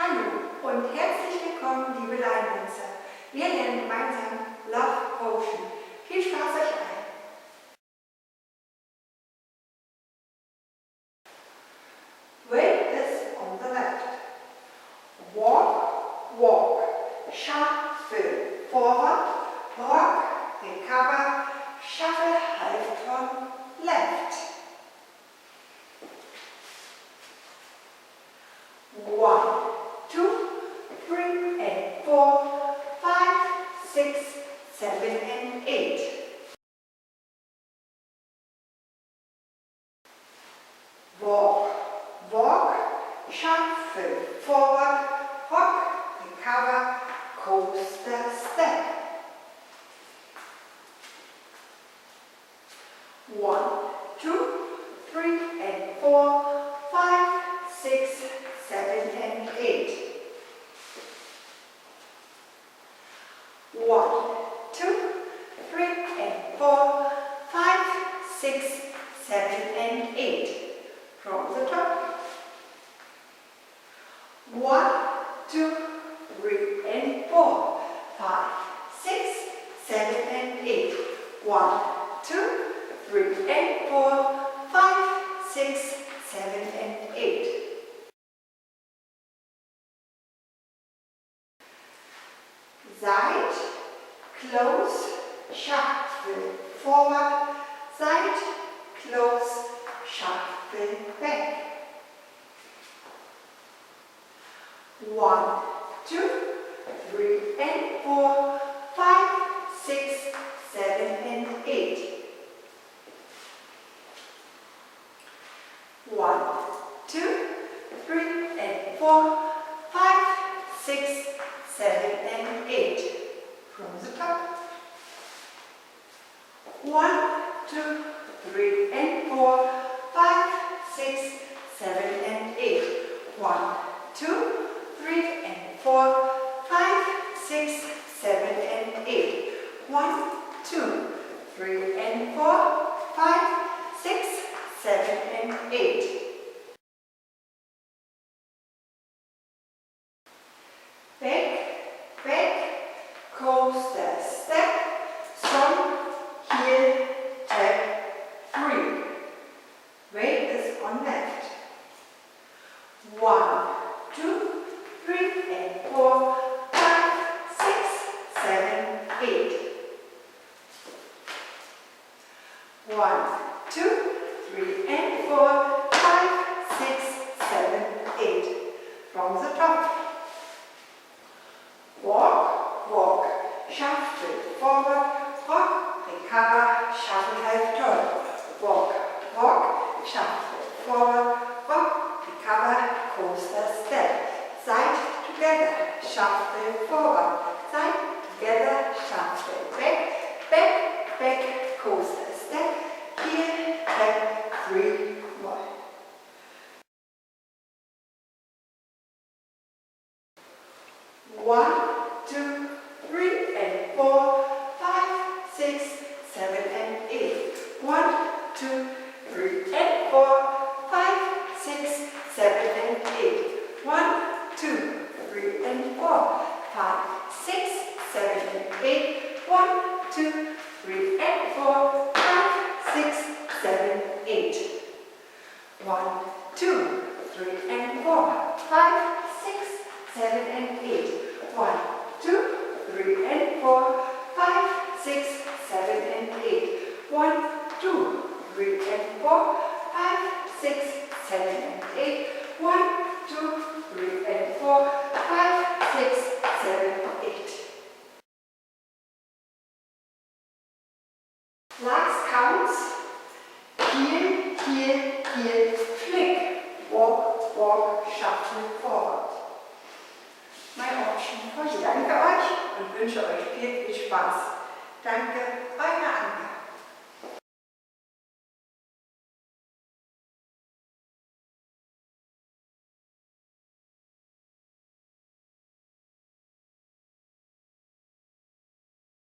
Hallo und herzlich willkommen, liebe Leinwänzer. Wir lernen gemeinsam Love Potion. Viel Spaß euch allen. Weight is on the left. Walk, walk, shuffle forward, walk, recover, shuffle half turn left. 1, 2, 3 and 4, 5, 6, 7 and 8. Walk, walk, shuffle forward, rock, recover, coaster step. 1, 2, 3 and 4, 5, 6, 7 and 8. 1, 2, 3 and 4, 5, 6, 7 and 8. From the top. 1, 2, 3 and 4, 5, 6, 7 and 8. 1, 2, 3 and 4, 5, 6, 7 and 8. Side, close, shuffle forward, side, close, shuffle back. 1, 2, 3 and 4, 5, 6, 7 and 8. 1, 2, 3 and 4, 5, 6, 7 and 8. From the top. 1, 2, 3 and 4, 5, 6, 7 and 8. 1, 2, 3 and 4, 5, 6, 7 and 8. 1, 2, 3 and 4, 5, 6, 7 and 8. Back, back, coaster step, strong, heel, tap, 3. Weight is on left. 1, 2, 3 and 4, 5, 6, 7, 8. 1, 2, 3 and 4, 5, 6, 7, 8. From the top. Walk, walk, shuffle forward, rock, recover, shuffle half turn. Walk, walk, shuffle forward, rock, recover, coaster step. Side together, shuffle forward, side together, shuffle back, back, back, coaster step, heel, tap, 3 more. 1, 2, 3 and 4, 5, 6, 7 and 8. 1, 2, 3 and 4, 5, 6, 7 and 8. 1, 2, 3 and 4, 5, 6, 7 and 8. 1, 2, 3 and 4, 5, 6, 7, 8. 1, 2, 3 and 4, 5, 6, 7 and 8. 1, 2, 3 and 4, 5, 6, 7 and 8. 1, 2, 3 and 4, 5, 6, 7 and 8. 1, 2, 3 and 4, 5, 6, 7, 8. Last counts. Heel, heel, heel, flick. Walk, walk, shuffle forward. Mein Option. Ich danke euch und wünsche euch viel, viel Spaß. Danke, eure Anke.